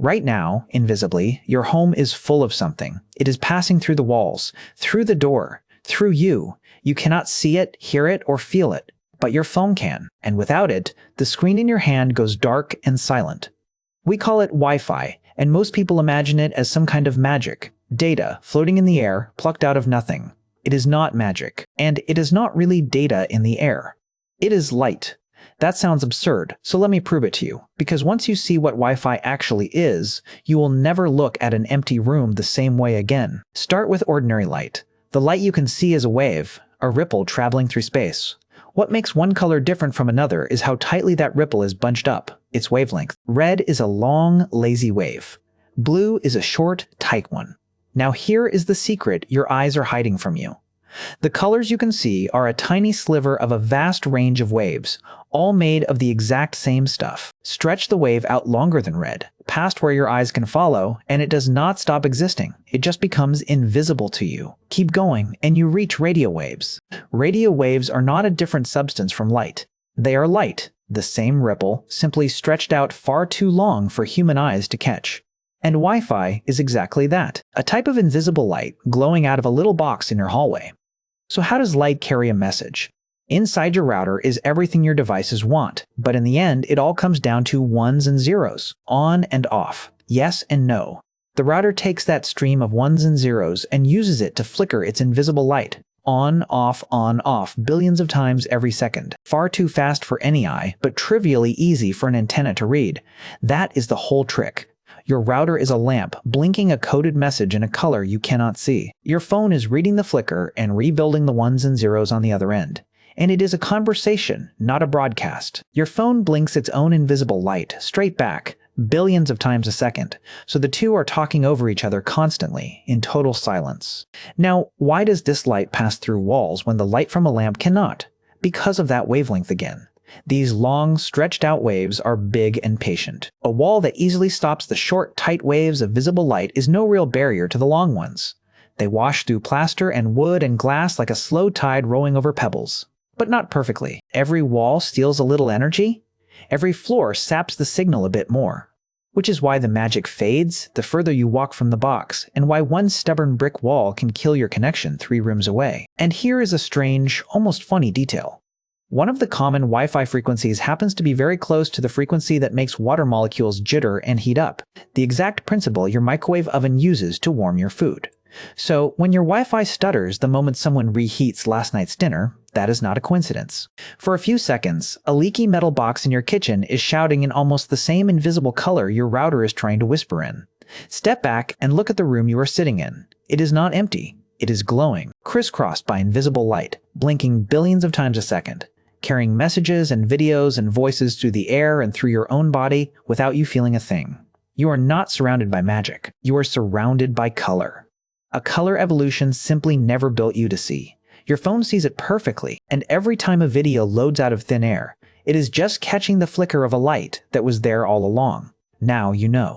Right now, invisibly, your home is full of something. It is passing through the walls, through the door, through you. You cannot see it, hear it, or feel it, but your phone can, and without it, the screen in your hand goes dark and silent. We call it Wi-Fi, and most people imagine it as some kind of magic, data floating in the air, plucked out of nothing. It is not magic, and it is not really data in the air. It is light. That sounds absurd, so let me prove it to you, because once you see what Wi-Fi actually is, you will never look at an empty room the same way again. Start with ordinary light. The light you can see is a wave, a ripple traveling through space. What makes one color different from another is how tightly that ripple is bunched up, its wavelength. Red is a long, lazy wave. Blue is a short, tight one. Now here is the secret your eyes are hiding from you. The colors you can see are a tiny sliver of a vast range of waves, all made of the exact same stuff. Stretch the wave out longer than red, past where your eyes can follow, and it does not stop existing. It just becomes invisible to you. Keep going, and you reach radio waves. Radio waves are not a different substance from light. They are light, the same ripple, simply stretched out far too long for human eyes to catch. And Wi-Fi is exactly that, a type of invisible light glowing out of a little box in your hallway. So how does light carry a message? Inside your router is everything your devices want, but in the end, it all comes down to ones and zeros, on and off, yes and no. The router takes that stream of ones and zeros and uses it to flicker its invisible light, on, off, billions of times every second. Far too fast for any eye, but trivially easy for an antenna to read. That is the whole trick. Your router is a lamp, blinking a coded message in a color you cannot see. Your phone is reading the flicker and rebuilding the ones and zeros on the other end. And it is a conversation, not a broadcast. Your phone blinks its own invisible light, straight back, billions of times a second, so the two are talking over each other constantly, in total silence. Now, why does this light pass through walls when the light from a lamp cannot? Because of that wavelength again. These long, stretched-out waves are big and patient. A wall that easily stops the short, tight waves of visible light is no real barrier to the long ones. They wash through plaster and wood and glass like a slow tide rolling over pebbles. But not perfectly. Every wall steals a little energy. Every floor saps the signal a bit more. Which is why the magic fades the further you walk from the box, and why one stubborn brick wall can kill your connection 3 rooms away. And here is a strange, almost funny detail. One of the common Wi-Fi frequencies happens to be very close to the frequency that makes water molecules jitter and heat up, the exact principle your microwave oven uses to warm your food. So, when your Wi-Fi stutters the moment someone reheats last night's dinner, that is not a coincidence. For a few seconds, a leaky metal box in your kitchen is shouting in almost the same invisible color your router is trying to whisper in. Step back and look at the room you are sitting in. It is not empty. It is glowing, crisscrossed by invisible light, blinking billions of times a second, carrying messages and videos and voices through the air and through your own body without you feeling a thing. You are not surrounded by magic. You are surrounded by color. A color evolution simply never built you to see. Your phone sees it perfectly, and every time a video loads out of thin air, it is just catching the flicker of a light that was there all along. Now you know.